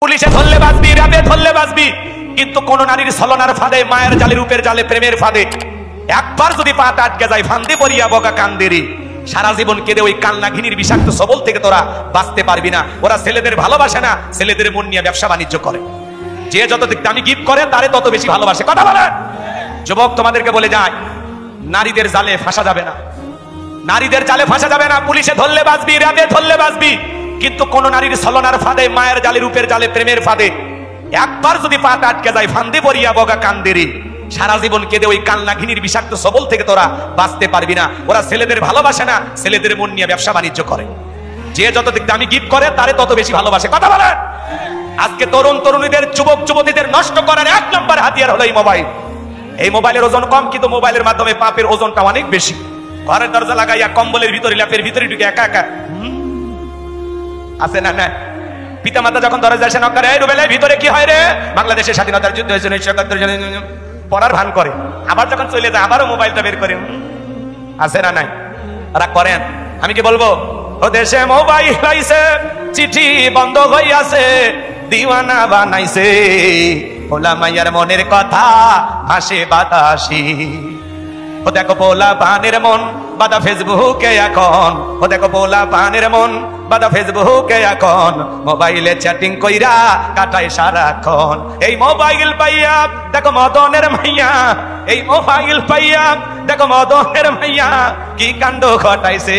পুলিশে ধরলে বাঁচবি, র্যাবে ধরলে বাঁচবি, কিন্তু কোন নারীর ছলনার ফাঁদে, মায়ের জালে, রূপের জালে, প্রেমের ফাঁদে একবার যদি পা আটকে যায়, ফান্দে পড়িয়া বগা কান্দেরি, সারা জীবন কেঁদে ওই কান্নাঘিনীর বিষাক্ত সবল থেকে তোরা বাঁচতে পারবি না। ওরা ছেলেদের ভালোবাসে না, ছেলেদের মন নিয়ে ব্যবসা বাণিজ্য করে। যে যত দামি গিফট করে তারে তত বেশি ভালোবাসে। কথা বলেন যুবক, তোমাদেরকে বলে যায় নারীদের জালে ফাঁসা যাবে না, নারীদের জালে ফাঁসা যাবে না। পুলিশে ধরলে বাঁচবি, র্যাবে ধরলে বাঁচবি, কিন্তু কোন নারীর ছলনার ফাঁদে, মায়ের জালে, রূপের জালে, প্রেমের ফাঁদে একবার যদি পা আটকে যায়, ফান্দে পড়িয়া বগা কান্দেরি, সারা জীবন কেঁদে ওই কান্নাঘিনীর বিষাক্ত সবল থেকে তোরা বাঁচতে পারবি না। ওরা ছেলেদের ভালোবাসে না, ছেলেদের মন নিয়ে ব্যবসা বাণিজ্য করে। যে যত দামি গিফট করে তারে তত বেশি ভালোবাসে। কথা বলেন। আজকে তরুণ তরুণীদের, যুবক যুবতীদের নষ্ট করার এক নম্বর হাতিয়ার হলো এই মোবাইল। এই মোবাইলের ওজন কম, কিন্তু মোবাইলের মাধ্যমে পাপের ওজনটা অনেক বেশি। ঘরের দরজা লাগাইয়া কম্বলের ভিতরে, ল্যাপের ভিতরে ঢুকে একা একা আছে না না। পিতা মাতা যখন দরজা এসে নক করে, এই রুবেলের ভিতরে কি হয় রে, বাংলাদেশের স্বাধীনতার যুদ্ধ হয়েছে, পড়ার ভান করে, আবার যখন চলে যায় আবারও মোবাইলটা বের করে, আছে না নাই? ওরা করেন। আমি কি বলবো, ও দেশে মোবাইল আইছে, চিঠি বন্ধ হইয়াছে, দিওয়ানা বানাইছে, পোলা মাইয়ার মনের কথা হাসে বাতাসি। ও দেখো পোলা পানের মন বাদা ফেসবুকে এখন, ও দেখো পোলা পানের মন বাদা ফেসবুকে এখন, মোবাইলে চ্যাটিং কইরা কাটায় সারাক্ষণ। এই মোবাইল পাইয়া দেখো মদনের মাইয়া, এই মোবাইল পাইয়া দেখো মদনের মাইয়া কি কাণ্ড ঘটাইছে।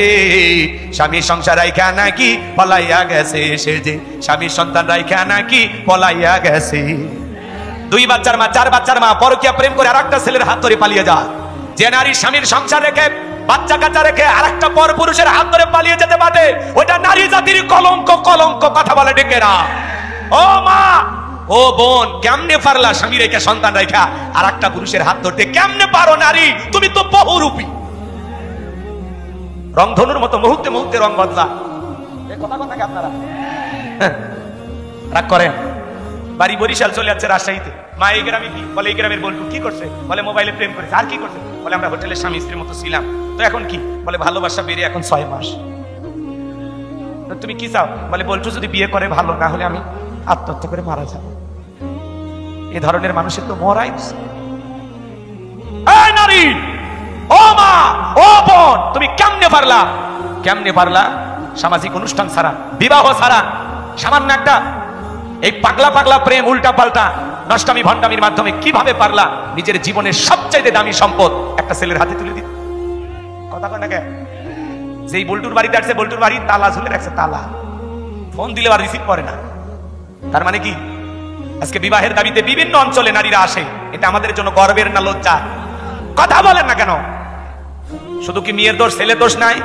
স্বামী সংসার রাইখা নাকি পলাইয়া গেছে, সে যে স্বামী সন্তান রাইখা নাকি পলাইয়া গেছে। 2 বাচ্চার মা, 4 বাচ্চার মা পরকীয়া প্রেম করে আরেকটা ছেলের হাত ধরে পালিয়ে যায়। যে নারী স্বামীর সংসার রেখে, বাচ্চা কাচ্চা রেখে আরেকটা পর পুরুষের হাত ধরে পালিয়ে যেতে পারে, ওটা নারী জাতির কলঙ্ক। কলঙ্ক। কথা বলে ডেকে না। ও মা, ও বোন, কেমনে পারলা স্বামী রেখে, সন্তান রেখা আরেকটা পুরুষের হাত ধরতে? কেমনে পারো নারী? তুমি তো বহুরূপী। রংধনুর মতো মুহূর্তে মুহূর্তে রং বদলা। কথা বলেন নাকি আপনারা? রাগ করেন। বাড়ি বরিশাল, চলে যাচ্ছে রাজশাহীতে। মা এই গ্রামে কি বলে, এই গ্রামের বল্টু কি করছে? বলে মোবাইলে প্রেম করেছে। আর কি করছে? বলে আমরা হোটেলের স্বামী স্ত্রীর মতো ছিলাম, তো এখন কি? বলে ভালোবাসা বেড়ে এখন 6 মাস। তুমি কি চাও? বলে বল্টু যদি বিয়ে করে ভালো, না হলে আমি আত্মহত্যা করে মারা যাব। এই ধরনের মানুষের তো মরাই। এই নারী, ও মা, ও বোন, তুমি কেমনে পারলা? কেমনে পারলা সামাজিক অনুষ্ঠান ছাড়া, বিবাহ ছাড়া, সামান্য একটা এই পাগলা পাগলা প্রেম, উল্টা পাল্টা নষ্টামি ভণ্ডামির মাধ্যমে কিভাবে পারলা নিজের জীবনের সবচাইতে দামি সম্পদ একটা ছেলের হাতে তুলে দিতে? কথা কয় না কে? যেই বল্টুর বাড়িতে আসছে, বল্টুর বাড়ি তালা ঝুলে রাখছে, তালা। ফোন দিলে আর রিসিভ করে না। তার মানে কি? আজকে বিবাহের দাবিতে বিভিন্ন অঞ্চলে নারীরা আসে। এটা আমাদের জন্য গর্বের না লজ্জা? কথা বলেন না কেন? শুধু কি মেয়ের দোষ, ছেলের দোষ নাই?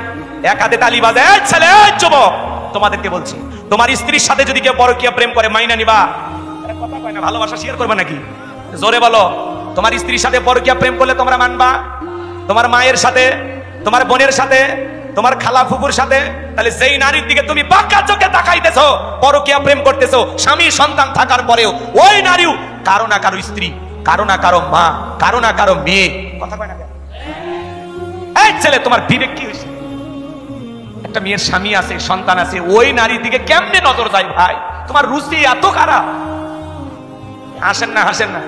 এক হাতে তালি বাজে, এই ছেলে, এই যুবক, তোমাদেরকে বলছি, তোমার স্ত্রীর সাথে যদি কেউ পরকীয়া প্রেম করে, মাইনা নিবা? কথা কয় না, ভালোবাসা শেয়ার করবে নাকি? জোরে বলো। তোমার স্ত্রীর সাথে পরকীয়া প্রেম করলে তোমরা মানবা? তোমার মায়ের সাথে, তোমার বোনের সাথে, তোমার খালা ফুফুর সাথে? তাহলে সেই নারীর দিকে তুমি বাঁকা চোখে তাকাইতেছো, পরকীয়া প্রেম করতেছো, স্বামী সন্তান থাকার পরেও ওই নারীও কারো না কারো স্ত্রী, কারো না কারো মা, কারো না কারো মেয়ে। কথা কয় না? এই ছেলে, তোমার বিবেক কি হয়েছে? একটা মেয়ের স্বামী আছে, সন্তান আছে, ওই নারীর দিকে কেমনে নজর যায় ভাই? তোমার রুচি এত খারাপ। হাসেন না, হাসেন না।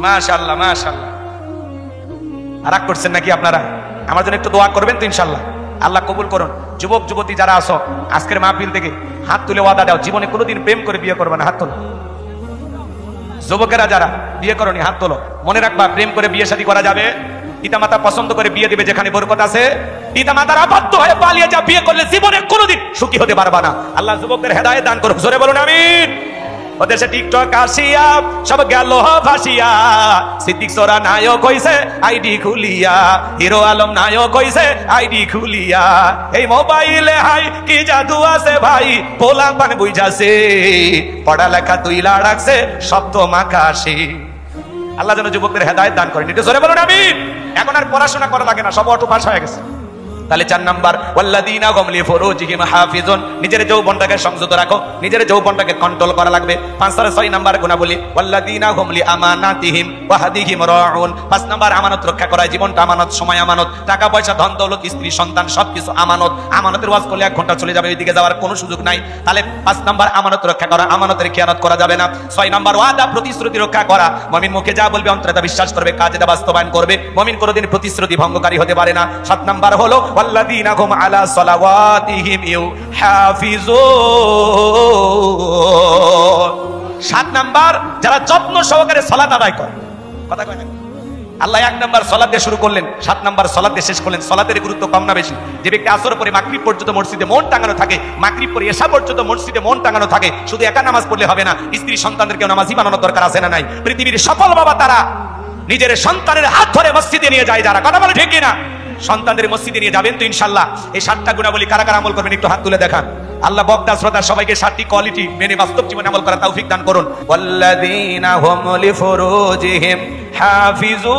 মাশাআল্লাহ, মাশাআল্লাহ। রাগ করছেন নাকি আপনারা? আমার জন্য একটু দোয়া করবেন তো, ইনশাআল্লাহ আল্লাহ কবুল করুন। যুবক যুবতী যারা আছো, আজকের মাহফিল থেকে হাত তুলে ওয়াদা দাও, জীবনে কোনোদিন প্রেম করে বিয়ে করবে না। হাত তোলো। যুবকেরা যারা বিয়ে করনি, হাত তোলো। মনে রাখবা, প্রেম করে বিয়ে শাদী করা যাবে, পিতামাতা পছন্দ করে বিয়ে দিবে যেখানে বরকত আছে। পিতামাতার আবদ্ধ হয়ে পালিয়ে যা বিয়ে করলে জীবনে কোনোদিন সুখী হতে পারবা না। আল্লাহ যুবকদের হেদায়েত দান করুক। জোরে বলুন আমিন। ওদেশে টিকটক আসিয়া সব গেল ভাসিয়া, সিদ্দিক সোরা নায়ক হইছে আইডি খুলিয়া, হিরো আলম নায়ক হইছে আইডি খুলিয়া। এই মোবাইলে হাই কি জাদু আছে ভাই, পোলা পান বুঝাছে, পড়ালেখা তুইলা রাখছে সপ্ত মাকাশি। আল্লাহ যেন যুবকদের হেদায়েত দান করেন। একটু জোরে বলুন আমিন। এখন আর পড়াশোনা করা লাগে না, সব অটো পাস হয়ে গেছে। তাহলে 4 নাম্বার ওয়াল্লাযীনা হুম লিফুরুজিহিম হাফিজুন, নিজের যৌবনটাকে সংযত রাখো, নিজের যৌবনটাকে কন্ট্রোল করা লাগবে। 6 নাম্বার গুণাবলী ওয়াল্লাযীনা হুম লিআমানাতিহিম ওয়া হাদিহিম রাউন, 5 নাম্বার আমানত রক্ষা করা, জীবনটা আমানত, সময় আমানত, টাকা পয়সা ধন দৌলত স্ত্রী সন্তান সবকিছু আমানত। আমানতের ওয়াজ করলে 1 ঘন্টা চলে যাবে, ওইদিকে যাওয়ার কোনো সুযোগ নাই। তাহলে 5 নাম্বার আমানত রক্ষা করা, আমানতের খেয়ানত করা যাবে না। 6 নাম্বার ওয়াদা প্রতিশ্রুতি রক্ষা করা, মুমিন মুখে যা বলবে অন্তরে তা বিশ্বাস করবে, কাজে তা বাস্তবায়ন করবে, মুমিন কোনোদিন প্রতিশ্রুতি ভঙ্গকারী হতে পারে না। 7 নাম্বার হলো ওয়াল্লাযীনা হুম আলা সালাওয়াতিহিম ইউহাফিজুন, 7 নাম্বার যারা যত্ন সহকারে সালাত আদায় করে। কথা কয় না আল্লাহ 1 নাম্বার সালাত দিয়ে শুরু করলেন, 7 নাম্বার সালাত দিয়ে শেষ করলেন। সালাতের গুরুত্ব কম না বেশি? যে ব্যক্তি আসর পরে মাগরিব পর্যন্ত মসজিদে মন টাঙানো থাকে, মাগরিব পরে এশা পর্যন্ত মসজিদে মন টাঙানো থাকে, শুধু একা নামাজ পড়লে হবে না, স্ত্রী সন্তানদেরকেও নামাজি বানানোর দরকার আছে না নাই? পৃথিবীর সফল বাবা তারা নিজের সন্তানের হাত ধরে মসজিদে নিয়ে যায় যারা। কথা বলে ঠিক কিনা? সন্তানদের মসজিদে নিয়ে যাবেন তো ইনশাআল্লাহ। এই 7টা গুণাবলী কারা কারা আমল করবেন একটু হাত তুলে দেখান। আল্লাহ বক্তা শ্রোতা সবাইকে 7টি কোয়ালিটি মেনে বাস্তব জীবনে আমল করার তৌফিক দান করুন। ওয়াল্লাযীনা হুম লিফুরুজিহিম হাফিজুন,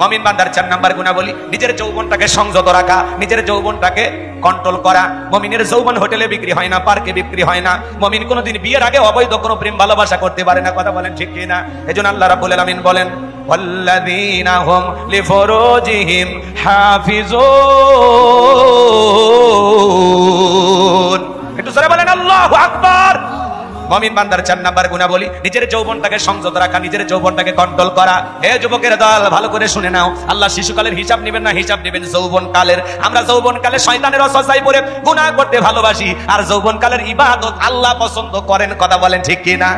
মুমিন বান্দার 4 নাম্বার গুণাবলী নিজের যৌবনটাকে সংযত রাখা, নিজের যৌবনটাকে কন্ট্রোল করা। মুমিনের যৌবন হোটেলে বিক্রি হয় না, পার্কে বিক্রি হয় না। মুমিন কোনোদিন বিয়ের আগে অবৈধ কোনো প্রেম ভালোবাসা করতে পারে না। কথা বলেন ঠিক কিনা? এজন্য আল্লাহ রাব্বুল আলামিন বলেন ওয়াল্লাযীনা হুম লিফুরুজিহিম হাফিজুন। একটু জোরে বলেন আল্লাহু আকবার। মুমিন বান্দার 4 নাম্বার গুণাবলী নিজের যৌবনটাকে সংযত রাখা, নিজের যৌবনটাকে কন্ট্রোল করা। হে যুবকের দল, ভালো করে শুনে নাও, আল্লাহ শিশুকালের হিসাব নেবেন না, হিসাব নেবেন যৌবনকালের। আমরা যৌবনকালে শয়তানের ওয়াসওয়াসায় পড়ে গুনাহ করতে ভালোবাসি, আর যৌবনকালের ইবাদত আল্লাহ পছন্দ করেন। কথা বলেন ঠিক কি না?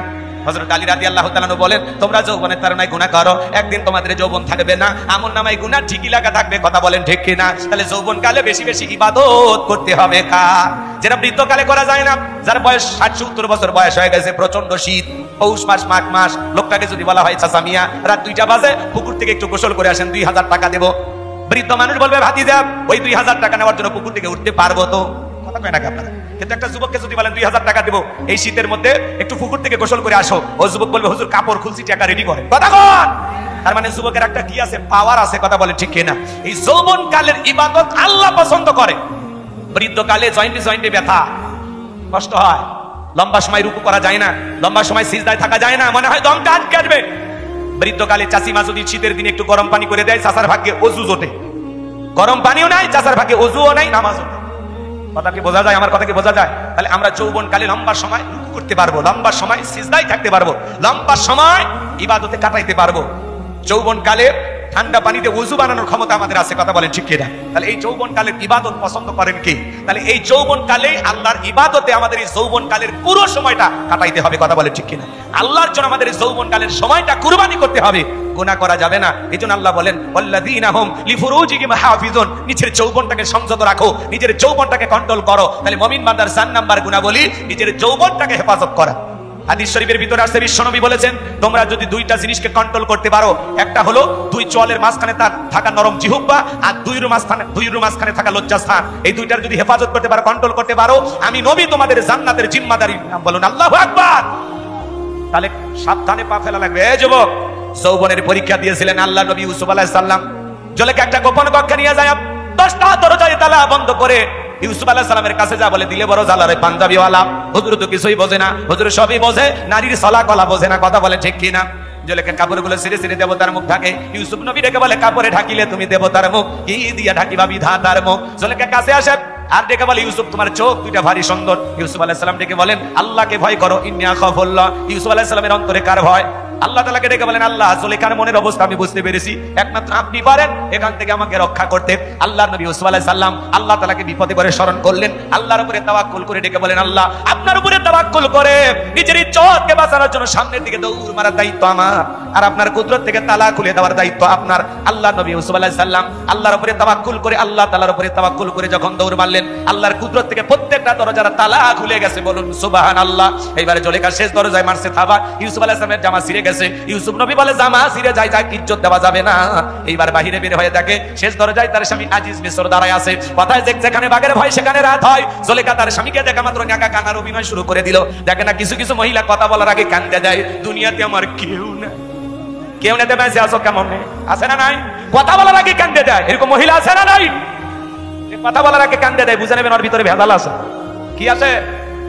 হযরত আলী রাদিয়াল্লাহু তাআলা আনহু বলেন, তোমরা যৌবনের তাড়নায় গুনাহ করো, একদিন তোমাদের যৌবন থাকবে না, আমলনামায় গুনাহ ঠিকই লাগা থাকবে। কথা বলেন ঠিক কি না? তাহলে যৌবনকালে বেশি বেশি ইবাদত করতে হবে। কার? যেটা বৃদ্ধকালে করা যায় না, যার বয়স 60-70 বছর বয়স হয়ে গেছে, প্রচন্ড শীত, পৌষ মাস মাঘ মাস, লোকটাকে যদি বলা হয় চাচা মিয়া রাত 2টা বাজে পুকুর থেকে একটু গোসল করে আসেন, 2000 টাকা দেব। বৃদ্ধ মানুষ বলবে ভাতিজা ওই 2000 টাকা নেওয়ার জন্য পুকুর থেকে উঠতে পারবো তো? কথা কয় না আপনারা? কিন্তু একটা যুবককে যদি বলেন 2000 টাকা দেব এই শীতের মধ্যে একটু পুকুর থেকে গোসল করে আসো, ও যুবক বলবে হুজুর কাপড় খুলছি, টাকা রেডি করেন। কথা কন? তার মানে যুবকের একটা কি আছে? পাওয়ার আছে। কথা বলে ঠিক কিনা? এই যৌবনকালের ইবাদত আল্লাহ পছন্দ করে। বৃদ্ধকালে জয়েন্টে জয়েন্টে ব্যথা, কষ্ট হয়, লম্বা সময় রুকু করা যায় না, লম্বা সময় সিজদায় থাকা যায় না, মনে হয় দমটা আটকে আসবে। বৃদ্ধকালে চাচিমা যদি শীতের দিনে একটু গরম পানি করে দেয়, চাচার ভাগ্যে অজু জোটে। গরম পানিও নাই, চাচার ভাগ্যে অজুও নাই, নামাজও নাই। কথা কি বোঝা যায়? আমার কথা কি বোঝা যায়? তাহলে আমরা যৌবনকালে লম্বা সময় রুকু করতে পারবো, লম্বা সময় সিজদায় থাকতে পারবো, লম্বা সময় ইবাদতে কাটাইতে পারবো। যৌবনকালে ঠান্ডা পানিতে ওযু বানানোর ক্ষমতা আমাদের আছে। কথা বলেন ঠিক কিনা? তাহলে এই যৌবনকালের ইবাদত পছন্দ করেন কে? তাহলে এই যৌবনকালে আল্লাহর ইবাদতে আমাদের এই যৌবনকালের পুরো সময়টা কাটাইতে হবে। কথা বলেন ঠিক কিনা? আল্লাহর জন্য আমাদের এই যৌবনকালের সময়টা কুরবানি করতে হবে, গুনাহ করা যাবে না। এজন্য আল্লাহ বলেন ওয়াল্লাযীনা হুম লিফুরুজিহিম হাফিজুন, নিজের যৌবনটাকে সংযত রাখো, নিজের যৌবনটাকে কন্ট্রোল করো। তাহলে মুমিন বান্দার 4 নাম্বার গুণাবলী নিজের যৌবনটাকে হেফাজত করা। হাদিস শরীফের ভিতরে আছে, বিশ্বনবী বলেছেন তোমরা যদি 2টা জিনিসকে কন্ট্রোল করতে পারো, একটা হলো 2 চোয়ালের মাঝখানে থাকা নরম জিহ্বা, আর 2 মাঝখানে থাকা লজ্জাস্থান, এই 2টার যদি হেফাজত করতে পারো, কন্ট্রোল করতে পারো, আমি নবী তোমাদের জান্নাতের জিম্মাদারি। বলুন আল্লাহু আকবার। তাহলে সাবধানে পা ফেলা লাগবে। এই যুবক, যৌবনের পরীক্ষা দিয়েছিলেন আল্লাহ নবী ইউসুফ আলাইহিস সালাম। জলেকে একটা গোপন কক্ষে নিয়ে যায়, 10টা দরজায় তালা বন্ধ করে ইউসুফ আলাইহিস সালামের কাছে যা বলে, দিলে বড় জালারে পাঞ্জাবিওয়ালা, হুজুর তো কিছুই বোঝে না, হুজুর সবই বোঝে, নারীর সলা কলা বোঝে না। কথা বলে ঠিক কিনা? জলেকে কাপড়গুলো ছিঁড়ে ছিঁড়ে দেবতার মুখ ঢাকে। ইউসুফ নবী ডেকে বলে, কাপড়ে ঢাকিলে তুমি দেবতার মুখ কি দিয়া ঢাকিবা বিধাতার মুখ। জলেকে কাছে আসে আর ডেকে বলে, ইউসুফ তোমার চোখ 2টা ভারী সুন্দর। ইউসুফ আলাইহিস সালাম ডেকে বলেন, আল্লাহকে ভয় করো, ইন্নী আখাফুল্লাহ। ইউসুফ আলাইহিস সালামের অন্তরে কার ভয়? আল্লাহ তাআলাকে ডেকে বলেন, আল্লাহ জুলেখার মনের অবস্থা আমি বুঝতে পেরেছি, একমাত্র আপনি পারেন এখান থেকে আমাকে রক্ষা করতে। আল্লাহর নবী ইউসুফ আলাইহিস সালাম আল্লাহ তাআলাকে বিপদে পড়ে স্মরণ করলেন, আল্লাহর উপরে তাওয়াক্কুল করে ডেকে বলেন, আল্লাহ আপনার উপরে তাওয়াক্কুল করে নিজের ইজ্জতকে বাঁচানোর জন্য সামনের দিকে দৌড় মারার দায়িত্ব আমার, আর আপনার কুদরত থেকে তালা খুলে দেওয়ার দায়িত্ব আপনার। আল্লাহ নবী ইউসুফ আলাইহিস সালাম আল্লাহর উপরে তাওয়াক্কুল করে, আল্লাহ তাআলার উপরে তাওয়াক্কুল করে যখন দৌড় মারলেন, আল্লাহর কুদরত থেকে প্রত্যেকটা দরজার তালা খুলে গেছে। বলুন সুবহানাল্লাহ। এইবারে জুলেখা শেষ দরজায় মারছে থাবা, ইউসুফ আলাইহিস সালামের জামা ছিঁড়ে গেছে। ইউসুফ নবী বলে, জামা ছিঁড়ে যায়, যাক ইজ্জত দেওয়া যাবে না। এইবার বাহিরে বের হয়ে দেখে শেষ দরজায় তার স্বামী আজিজ মিশর দাঁড়ায় আছে। কথায় যেখানে বাঘের ভয় সেখানে রাত হয়। জুলেখা তার স্বামীকে দেখা মাত্র নাকা কানার অভিনয় শুরু করে দিল। দেখে না কিছু কিছু মহিলা কথা বলার আগে কান্দে যায়, দুনিয়াতে আমার কেউ না, কেউ নেতে বেঁচে আসো কেমন আছে না নাই? কথা বলার আগে কান্দে দেয়, এরকম মহিলা আছে না নাই? কথা বলার আগে কান্দে দেয়, বুঝে নেবেন ওর ভিতরে ভেজাল আছে। কি আছে?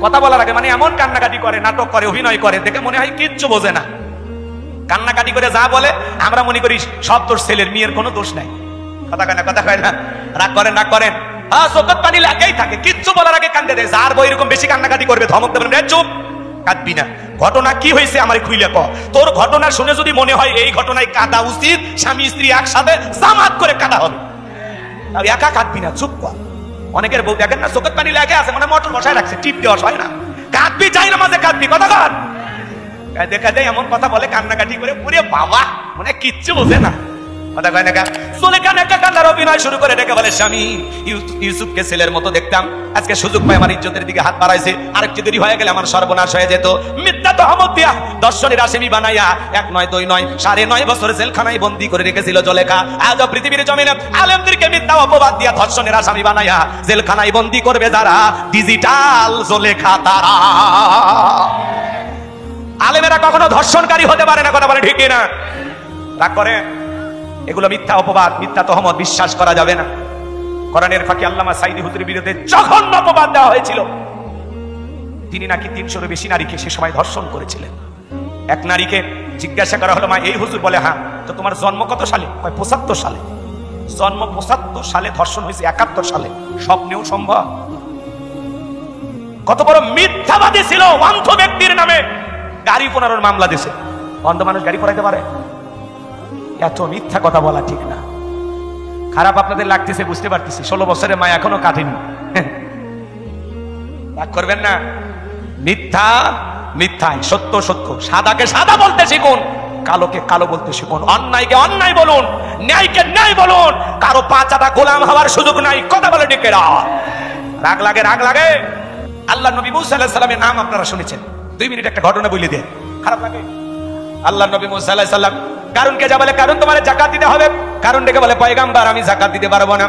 কথা বলার আগে মানে এমন কান্নাকাটি করে, নাটক করে, অভিনয় করে, দেখে মনে হয় কিচ্ছু বোঝে না। কান্নাকাটি করে যা বলে আমরা মনে করি সব দোষ ছেলের, মেয়ের কোনো দোষ নাই। কথা কয় না, কথা কয় না? রাগ করেন, রাগ করেন, চোখের পানি লাগেই থাকে, কিচ্ছু বলার আগে কান্দে দেয়। যার বই এরকম বেশি কান্নাকাটি করবে ধমক দেবেন, চুপ, কাঁদবি না। ঘটনা কি হয়েছে আমার খুইলে ক। তোর ঘটনা শুনে যদি মনে হয় এই ঘটনায় কাঁদা উচিত, স্বামী স্ত্রী একসাথে জামাত করে কাঁদা হবে, তাহলে একা কাঁদবি না, চুপ কর। অনেকের বউ দেখেন না চোখের পানি লাগে আছে, মানে মোটর বসায় রাখছে, টিপ দেওয়া হয় না, কাঁদবি, যাই না মাঝে কাঁদবি, কথা কর। দেখা যায় এমন কথা বলে কান্নাকাটি করে, পুরে বাবা মানে কিচ্ছু বোঝে না, কথা কয় না। সুলেখান একটা কান্নার অভিনয় শুরু করে ডেকে বলে, স্বামী ইউসুফকে ছেলের মতো দেখতাম, আজকে সুযোগ পায় আমার ইজ্জতের দিকে হাত বাড়াইছে, আরেকটু দেরি হয়ে গেলে আমার সর্বনাশ হয়ে যেত। মিথ্যা তহমত দিয়া দর্শনের আসামি বানাইয়া 1 নয় 2 নয় 9.5 বছর জেলখানায় বন্দী করে রেখেছিল জুলেখা। আজ পৃথিবীর জমিনে আলেমদেরকে মিথ্যা অপবাদ দিয়া ধর্ষণের আসামি বানাইয়া জেলখানায় বন্দী করবে যারা, ডিজিটাল জুলেখা তারা। আলেমেরা কখনো ধর্ষণকারী হতে পারে না, কথা বলে ঠিক না? রাগ করে, এগুলো মিথ্যা অপবাদ, মিথ্যা তহমত, বিশ্বাস করা যাবে না। কোরআনের ফাঁকি আল্লামা সাইদি হুজুরের বিরুদ্ধে জঘন্য অপবাদ দেওয়া হয়েছিল। তিনি নাকি 300-এর বেশি নারীকে সে সময় ধর্ষণ করেছিলেন। এক নারীকে জিজ্ঞাসা করা হলো, মা এই হুজুর? বলে হ্যাঁ। তো তোমার জন্ম কত সালে? 75 সালে। জন্ম 75 সালে, ধর্ষণ হয়েছে 71 সালে, স্বপ্নেও সম্ভব? কত বড় মিথ্যাবাদী ছিল। অন্ধ ব্যক্তির নামে গাড়ি পোড়ানোর মামলা দিয়েছে। অন্ধ মানুষ গাড়ি পোড়াইতে পারে? এত মিথ্যা কথা বলা ঠিক না। খারাপ আপনাদের লাগতেছে, বুঝতে পারতেছি। 16 বছরের মা এখনো কাটেনি, রাগ করবেন না। মিথ্যা মিথ্যায়, সত্য সত্য। সাদাকে সাদা বলতে শিখুন, কালোকে কালো বলতে শিখুন, অন্যায়কে অন্যায় বলুন, ন্যায়কে ন্যায় বলুন। কারো পাঁচাটা গোলাম হওয়ার সুযোগ নাই, কথা বলে ডেকেরা। রাগ লাগে, রাগ লাগে। আল্লাহ নবী মুসা আলাইহিস সালামের নাম আপনারা শুনেছেন। 2 মিনিট একটা ঘটনা বলে দেন, খারাপ লাগে? আল্লাহ নবী মুসা আলাইহিস সালাম কারণকে যা বলে, কারণ তোমার যাকাত দিতে হবে। কারণ ডেকে বলে, পয়গাম্বার আমি যাকাত দিতে পারবো না।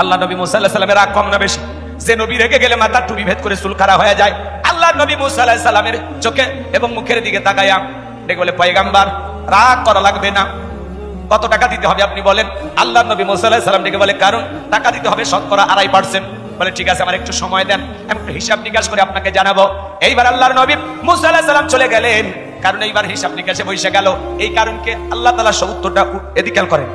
আল্লাহ নবী মুসা আলাইহিস সালামের রাগ কম না বেশি? যে নবী রেগে গেলে মাথার টুপি ভেদ করে চুল খাড়া হয়ে যায়। আল্লাহ নবী মুসা আলাইহিস সালামের চোখে এবং মুখের দিকে তাকায়া ডেকে বলে, পয়গাম্বার রাগ করা লাগবে না, কত টাকা দিতে হবে আপনি বলেন। আল্লাহ নবী মুসা আলাইহিস সালাম ডেকে বলে, কারণ টাকা দিতে হবে 2.5%। বলে ঠিক আছে, আমার একটু সময় দেন, আমি একটু হিসাব নিকাশ করে আপনাকে জানাবো। এইবার আল্লাহর নবী মুসা আলাইহিস সালাম চলে গেলেন, কারণ এইবার হিসাব নিকাশে বসে গেল। এই কারণকে আল্লাহ তাআলা 70টা এদিকে খেয়াল করেন,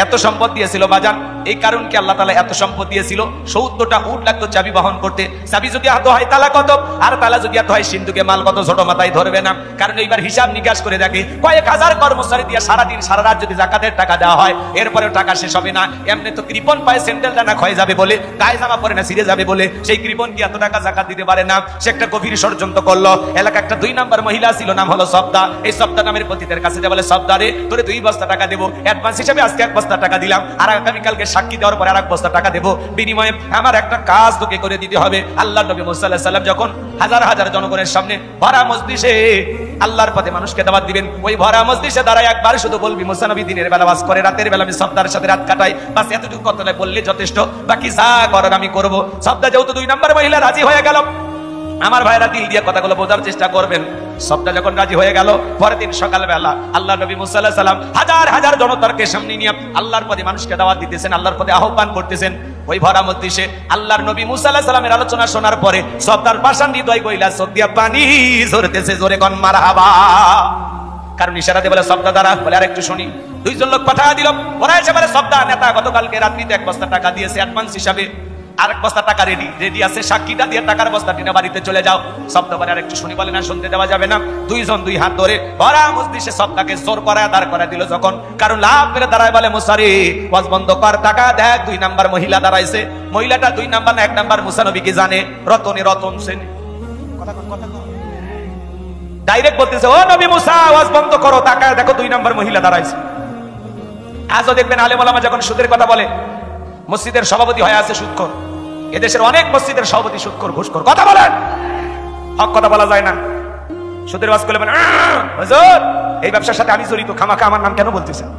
এত সম্পদ দিয়েছিল বাজান। এই কারণকে আল্লাহ তাআলা এত সম্পদ দিয়েছিল, 70টা উট লাগতো চাবি বহন করতে। চাবি যদি হাতে হয় তালা কত, আর তালা যদি হাতে হয় সিন্ধুকে মাল কত, ছোট মাথায় ধরবে না। কারণ এইবার হিসাব নিকাশ করে দেখে কয়েক হাজার কর্মচারী দিয়ে সারাদিন সারা রাত যদি যাকাতের টাকা দেওয়া হয়, এরপরেও টাকা শেষ হবে না। এমনি তো কৃপন পায়ে স্যান্ডেল দানা ক্ষয়ে যাবে বলে, গায়ে জামা পরে না ছিঁড়ে যাবে বলে, সেই কৃপন কি এত টাকা যাকাত দিতে পারে না। সে একটা গভীর ষড়যন্ত্র করলো। এলাকা একটা 2 নাম্বার মহিলা ছিল, নাম হলো সবদা। এই সবদা নামের পতিতের কাছে যা বলে, সবদা রে তোরে 2 বস্তা টাকা দেবো অ্যাডভান্স হিসেবে, আজকে 1 বস্তা টাকা দিলাম, আর আগামীকালকে সাক্ষী দেওয়ার পরে আর 1 বস্তা টাকা দেবো, বিনিময়ে আমার একটা কাজ তোকে করে দিতে হবে। আল্লাহ নবী মুসা আলাইহিস সালাম যখন হাজার হাজার জনগণের সামনে ভরা মজলিসে আল্লাহর পথে মানুষকে দাওয়াত দিবেন, ওই ভরা মজলিসে দাঁড়ায় একবার শুধু বলবি, মুসা নবী দিনের বেলা বাস করে, রাতের বেলা আমি সবদার সাথে রাত কাটাই, বাস এতটুকু কথা বললে যথেষ্ট, বাকি যা করার আমি করবো। সবদা যেহেতু 2 নাম্বার মহিলা রাজি হয়ে গেল, আমার ভাইরা দিল দিয়ে কথাগুলো বোঝার চেষ্টা করবেন। সবটা যখন রাজি হয়ে গেল, পরের দিন সকালবেলা আল্লাহ নবী মুসা আলাইহিস সালাম হাজার হাজার জনতাকে সামনে নিয়ে আল্লাহর পথে মানুষকে দাওয়াত দিতেছেন, আল্লাহর পথে আহ্বান করতেছেন। ওই ভরা মজলিসে আল্লাহর নবী মুসা আলাইহিস সালামের আলোচনা শোনার পরে সবদার পাশান হৃদয় কইলা চোখ দিয়া পানি ঝরতেছে, জোরে কোন মারহাবা। কারণ ইশারা দিয়ে বলে, সবদা দ্বারা বলে আর একটু শুনি। 2 জন লোক পাঠা দিল, ওরা এসে বলে, সবদা নেতা গতকালকে রাত্রিতে 1 বস্তা টাকা দিয়েছে অ্যাডভান্স হিসাবে, আর 1 বস্তা টাকা রেডি আছে, সাক্ষীটা দিয়ে টাকার বস্তাটি না বাড়িতে চলে যাও। সবদা বলে আর একটু শুনি, বলে না শুনতে দেওয়া যাবে না। 2 জন 2 হাত ধরে ভরা মজলিসে সবদাকে জোর করায় দাঁড় করে দিল। যখন কারণ লাভ মেরে দাঁড়ায়, বলে মুসারি ওয়াজ বন্ধ কর, টাকা দেখ। 2 নাম্বার মহিলা দাঁড়াইছে, মহিলাটা 2 নাম্বার না 1 নাম্বার মুসা নবী কি জানে, রতন সেন কথা ডাইরেক্ট বলতেছে, ও নবী মুসা ওয়াজ বন্ধ করো, টাকা দেখো 2 নাম্বার মহিলা দাঁড়াইছে। আজও দেখবেন আলেম ওলামা যখন সুদের কথা বলে, মসজিদের সভাপতি হয়ে আছে সুদখোর। এদেশের অনেক মসজিদের সভাপতি সুদখোর, ঘুষখোর। কথা বলেন, হক কথা বলা যায় না। সুদের ওয়াজ করলে বলেন, হুজুর এই ব্যবসার সাথে আমি জড়িত, খামাখা আমার নাম কেন বলতেছেন?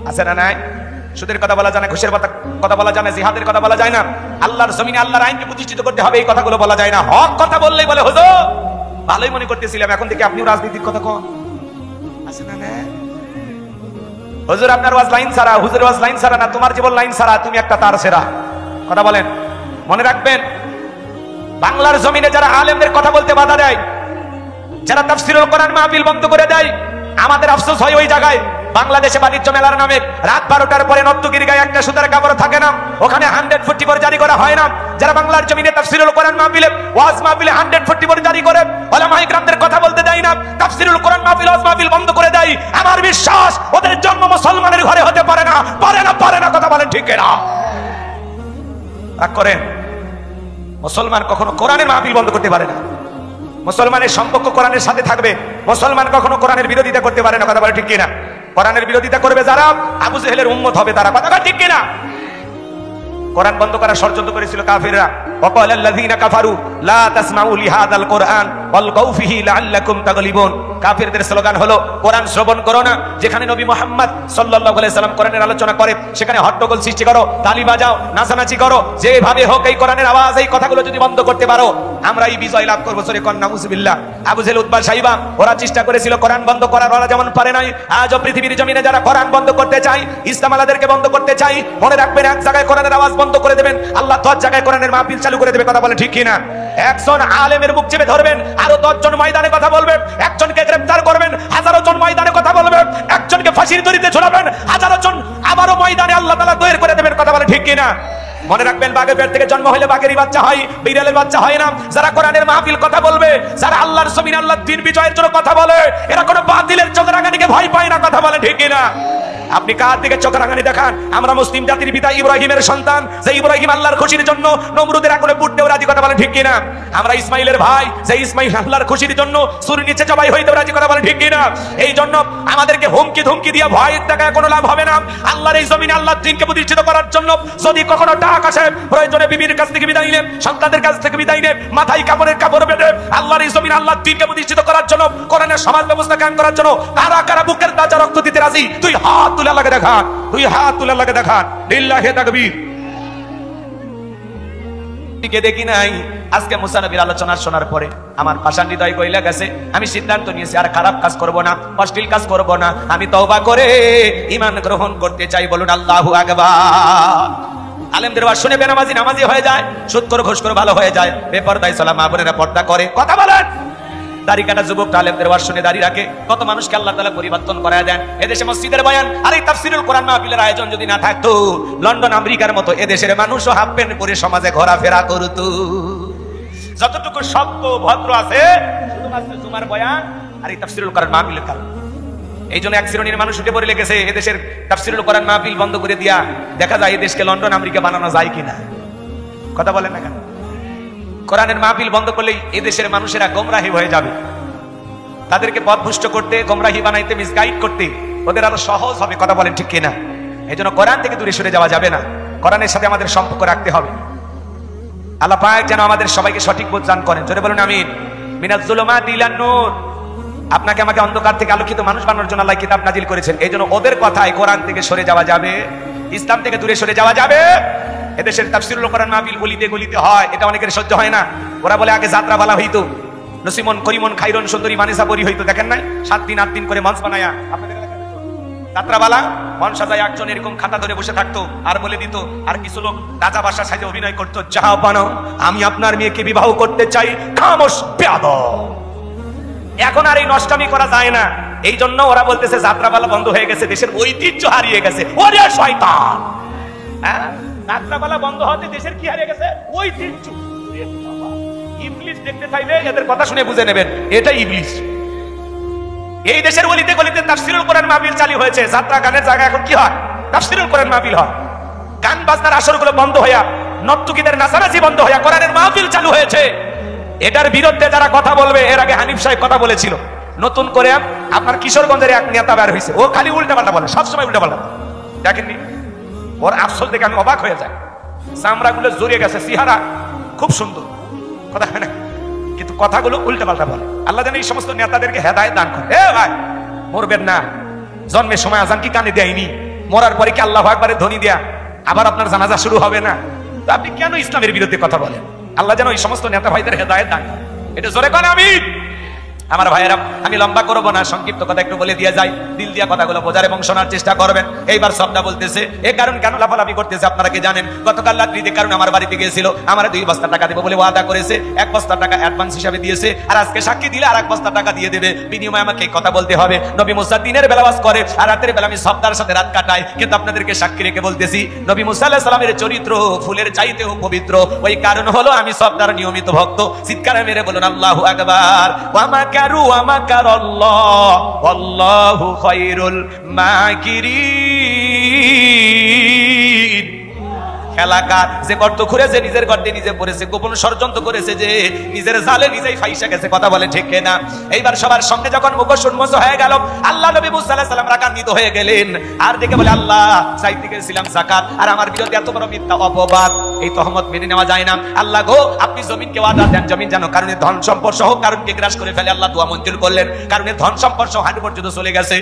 আছে না নাই? সুদের কথা বলা যায় না, ঘুষের কথা বলা যায় না, জিহাদের কথা বলা যায় না, আল্লাহর জমিনে আল্লাহর আইনকে প্রতিষ্ঠিত করতে হবে, এই কথাগুলো বলা যায় না। হক কথা বললেই বলে, হুজুর ভালোই মনে করতেছিলাম, এখন থেকে আপনিও রাজনীতির কথা কন। আছে না নাই? হুজুর আপনার ওয়াজ লাইন ছাড়া, হুজুর ওয়াজ লাইন ছাড়া না, তোমার জীবন লাইন ছাড়া, তুমি একটা তার সেরা। কথা বলেন। মনে রাখবেন, বাংলার জমিনে যারা আলেমদের কথা বলতে বাধা দেয়, যারা তাফসীরুল কোরআন মাহফিল বন্ধ করে দেয়, আমাদের আফসোস হয় ওই জায়গায়। বাংলাদেশে বাণিজ্য মেলার নামে রাত 12টার পরে নর্তকীর গায়ে একটা সুতার কাপড় থাকে না, ওখানে 144 জারি করা হয় না। যারা বাংলার জমিনে তাফসীরুল কোরআন মাহফিলে, ওয়াজ মাহফিলে 144 জারি করে উলামায়ে কিরামদের কথা বলতে দেয় না, তাফসীরুল কোরআন মাহফিল, ওয়াজ মাহফিল বন্ধ করে দেয়, আমার বিশ্বাস ওদের জন্ম মুসলমানের ঘরে হতে পারে না, পারে না। কথা বলেন ঠিক না? রাগ করেন? মুসলমান কখনো কোরআনের মাহফিল বন্ধ করতে পারে না। মুসলমানের সম্পর্ক কোরআনের সাথে থাকবে, মুসলমান কখনো কোরআনের বিরোধিতা করতে পারে না। কথা বলে ঠিক কিনা? কোরআনের বিরোধিতা করবে যারা, আবু জেহেলের উম্মত হবে তারা। কথা ঠিক কিনা? কোরআন বন্ধ করার ষড়যন্ত্র করেছিল কাফিররা। ওয়াকাল আল্লাযীনা কাফারু লা তাসমাউ লিহাযাল কোরআন ওয়ালগাউ ফিহি লাআল্লাকুম তাগলিবুন। কাফিরদের স্লোগান হলো কোরআন শ্রবণ করো না। যেখানে নবী মুহাম্মদ সাল্লাল্লাহু আলাইহি সাল্লাম কোরআনের আলোচনা করে সেখানে হট্টগোল সৃষ্টি করো, তালি বাজাও, নাচানাচি করো, যেভাবে হোক এই কোরআনের আওয়াজ, এই কথাগুলো যদি বন্ধ করতে পারো, আমরা এই বিজয় লাভ করব। সরে কন্না মুসবিল্লাহ। আবু জেহেল, উতবা, সাইবা ওরা চেষ্টা করেছিল কোরআন বন্ধ করার, ওরা যেমন পারে নাই। আজও পৃথিবীর জমিনে যারা কোরআন বন্ধ করতে চায়, ইসলাম আলাদেরকে বন্ধ করতে চায়, মনে রাখবেন এক জায়গায় কোরআনের আওয়াজ বন্ধ করে দেবেন, আল্লাহ 10 জায়গায় কোরআনের মাহফিল চালু করে দেবে। কথা বলে ঠিক কিনা? একজন আলেমের মুখ চেপে ধরবেন, আরো 10 জন ময়দানে কথা বলবেন, একজনকে গ্রেফতার করবেন, হাজারো জন ময়দানে কথা বলবেন, একজনকে ফাঁসির দড়িতে ঝোলাবেন, হাজারো জন আবারও ময়দানে আল্লাহ তাআলা তৈরি করে দেবেন। কথা বলে ঠিক কিনা? মনে রাখবেন, বাঘের পেট থেকে জন্ম হলে বাঘেরই বাচ্চা হয়, বিড়ালের বাচ্চা হয় না। যারা কোরআনের মাহফিল কথা বলবে, যারা আল্লাহর জমিনে আল্লাহর দ্বীন বিজয়ের জন্য কথা বলে, এরা কোনো বাতিলের চোখরাঙানিকে ভয় পায় না। কথা বলে ঠিক কিনা? আপনি কার দিকে চোখরাঙানি দেখান? আমরা মুসলিম জাতির পিতা ইব্রাহিমের সন্তান, যে ইব্রাহিম আল্লাহর খুশির জন্য নমরুদের আগুনে পুড়তেও রাজি। কথা বলে ঠিক কিনা? আমরা ইসমাইলের ভাই, যে ইসমাইল আল্লাহর খুশির জন্য সূর্যের নিচে জবাই হইতেও রাজি। কথা বলে ঠিক কিনা? এই জন্য আমাদেরকে হুমকি ধুমকি দিয়ে ভয় দেখায় কোনো লাভ হবে না। আল্লাহর এই জমিনে আল্লাহর দ্বীনকে প্রতিষ্ঠিত করার জন্য যদি কখনো ডাক আসে, প্রয়োজনে বিবির কাছ থেকে বিদায় নেন, সন্তানদের কাছ থেকে বিদায় নেন, মাথায় কাপড়ের কাপড় বেঁধে আল্লাহর এই জমিনে আল্লাহর দ্বীনকে প্রতিষ্ঠিত করার জন্য, কোরআনের সমাজ ব্যবস্থা কায়েম করার জন্য কারা কারা বুকের তাজা রক্ত দিতে রাজি? তুই হাত তুলে আল্লাহকে দেখান, তুই হাত তুলে আল্লাহকে দেখান। লিল্লাহি তাকবীর। টিকে দেখি নাই। আজকে মুসা নবীর আলোচনা শোনার পরে আমার পাষাণ হৃদয় গইলা গেছে। আমি সিদ্ধান্ত নিয়েছি আর খারাপ কাজ করব না, অশ্লীল কাজ করব না। আমি তওবা করে ঈমান গ্রহণ করতে চাই। বলুন আল্লাহু আকবার। আলেমদের ওয়াজ শুনে বেনামাজি নামাজি হয়ে যায়, সুদখোর ঘুষখোর ভালো হয়ে যায়, বেপরদায় চলা মা বোনেরা পর্দা করে। কথা বলেন। দাড়ি কাটা যুবক আলেমদের ওয়াজ শুনে দাড়ি রাখে, কত মানুষকে আল্লাহ তাআলা পরিবর্তন করায় দেন। এদেশে মসজিদের বয়ান আর এই তাফসীরুল কোরআন মাহফিলের আয়োজন যদি না থাকতো, লন্ডন আমেরিকার মতো এদেশের মানুষও হাফ প্যান্ট পরে সমাজে ঘোরাফেরা করত। যতটুকু সভ্য ভদ্র আছে শুধুমাত্র জুমার বয়ান আর এই তাফসীরুল কোরআন মাহফিলের কারণে। এই জন্য এক শ্রেণীর মানুষ উঠে পড়ে লেগেছে এদেশের তাফসীরুল কোরআন মাহফিল বন্ধ করে দিয়া দেখা যায় এদেশকে লন্ডন আমেরিকা বানানো যায় কিনা। কথা বলেন না কেন? কোরআনের মাহফিল বন্ধ করলেই এদেশের মানুষেরা গোমরাহী হয়ে যাবে। তাদেরকে পথভ্রষ্ট করতে, গোমরাহী বানাইতে, মিসগাইড করতে ওদের আরো সহজ হবে। কথা বলেন ঠিক কিনা? এই জন্য কোরআন থেকে দূরে সরে যাওয়া যাবে না, কোরআনের সাথে আমাদের সম্পর্ক রাখতে হবে। আল্লাহ পাক যেন আমাদের সবাইকে সঠিক বোঝ দান করেন। জোরে বলুন আমিন। মিনাজ যুলুমাতি ইলান নূর। আপনাকে আমাকে অন্ধকার থেকে আলোকিত মানুষ বানানোর জন্য আল্লাহ কিতাব নাজিল করেছেন। এই জন্য ওদের কথায় কোরআন থেকে সরে যাওয়া যাবে, ইসলাম থেকে দূরে সরে যাওয়া যাবে। এদেশের তাফসীরুল কোরআন মাহফিল গলিতে গলিতে হয়, এটা অনেকের সহ্য হয় না। ওরা বলে আগে যাত্রা বালা হইতো, নসিমন করিমন খাইরন সুন্দরী মানিসা পরি হইতো। দেখেন নাই 7 দিন 8 দিন করে মঞ্চ বানায়া আপনাদের যাত্রাবালা মন সাজায় একজন এরকম খাতা ধরে বসে থাকতো আর বলে দিত, আর কিছু লোক রাজা বাদশা সাজে অভিনয় করতো, যাও বানো আমি আপনার মেয়েকে বিবাহ করতে চাই, খামোশ বেয়াদব। এখন আর এই নষ্টামি করা যায় না। এই জন্য ওরা বলতেছে যাত্রাবালা বন্ধ হয়ে গেছে, দেশের ঐতিহ্য হারিয়ে গেছে। ওরে শয়তান! হ্যাঁ, যাত্রাবালা বন্ধ হতে দেশের কি হারিয়ে গেছে? ঐতিহ্য। ইবলিস দেখতে চাইলে এদের কথা শুনে বুঝে নেবেন, এটা ইবলিস। এই দেশের গলিতে গলিতে তাফসীরুল কোরআন মাহফিল চালু হয়েছে। যাত্রা গানের জায়গা এখন কি হয়? তাফসীরুল কোরআন মাহফিল হয়। গান বাজনার আসরগুলো বন্ধ হইয়া, নর্তকীদের নাচানাচি বন্ধ হইয়া কোরআনের মাহফিল চালু হয়েছে। এটার বিরুদ্ধে যারা কথা বলবে, এর আগে হানিফ সাহেব কথা বলেছিল। নতুন করে আপনার কিশোরগঞ্জের এক নেতা বের হয়েছে, ও খালি উল্টাপাল্টা বলে, সবসময় উল্টাপাল্টা। দেখেননি? ওর আফসোস দেখে আমি অবাক হয়ে যাই। চামড়াগুলো জড়িয়ে গেছে, চেহারা খুব সুন্দর, কথা হয় না, কিন্তু কথাগুলো উল্টাপাল্টা বলে। আল্লাহ যেন এই সমস্ত নেতাদেরকে হেদায়েত দান করে। এ ভাই, মরবেন না। জন্মের সময় আজান কি কানে দেয়নি? মরার পরে কি আল্লাহু আকবারের ধ্বনি দেয়া আবার আপনার জানাজা শুরু হবে না? তো আপনি কেন ইসলামের বিরুদ্ধে কথা বলেন? আল্লাহ যেন এই সমস্ত নেতা ভাইদের হেদায়েত দান করে। এটা জোরে কোন আমিন। আমার ভাইয়েরা, আমি লম্বা করবো না, সংক্ষিপ্ত কথা একটু বলে দিয়ে যাই, দিল দিয়া কথাগুলো বোঝার এবং শোনার চেষ্টা করবেন। এইবার সবটা বলতেছে, এ কারণ কেন লাফালাফি করতেছে আপনারা কি জানেন? গতকাল রাত্রিতে কারণ আমার বাড়িতে গিয়েছিল, আমার 2 বস্তা টাকা দেবো বলে ওয়াদা করেছে, 1 বস্তা টাকা অ্যাডভান্স হিসাবে দিয়েছে, আর আজকে সাক্ষী দিলে আর 1 বস্তা টাকা দিয়ে দেবে, বিনিময়ে আমাকে কথা বলতে হবে। নবী মুসা দিনের বেলা ওয়াজ করে আর রাতের বেলা আমি সবদার সাথে রাত কাটাই, কিন্তু আপনাদেরকে সাক্ষী রেখে বলতেছি নবী মুসা আলাইহিস সালামের চরিত্র ফুলের চাইতেও পবিত্র। ওই কারণ হলো আমি সবদার নিয়মিত ভক্ত। চিৎকারে মেরে বলুন আল্লাহু আকবার। ওয়া মাকারু ওয়া মাকারাল্লাহ ওয়াল্লাহু খায়রুল মাকিরিন। এলাকার যে গর্ত খুঁড়েছে নিজের গর্তে নিজে পড়েছে, গোপন ষড়যন্ত্র করেছে যে নিজের জালে নিজেই ফাইসা গেছে, কথা বলে ঠিক না? এইবার সবার সঙ্গে যখন মুখোশ উন্মোচ হয়ে গেল, আল্লাহ নবী মুসা আলাইহিস সালাম রাগান্বিত হয়ে গেলেন, আর দেখে বলে আল্লাহ চাইতে গেছিলাম যাকাত, আর আমার বিরুদ্ধে এত বড় মিথ্যা অপবাদ, এই তহমত মেনে নেওয়া যায় না। আল্লাহ গো, আপনি জমিনকে ওয়াদা দেন, জমিন যেন কারণে ধন সম্পদ সহ কারণকে গ্রাস করে ফেলে। আল্লাহ দোয়া মঞ্জুর করলেন, কারণে ধন সম্পদ সহ হাঁটু পর্যন্ত চলে গেছে।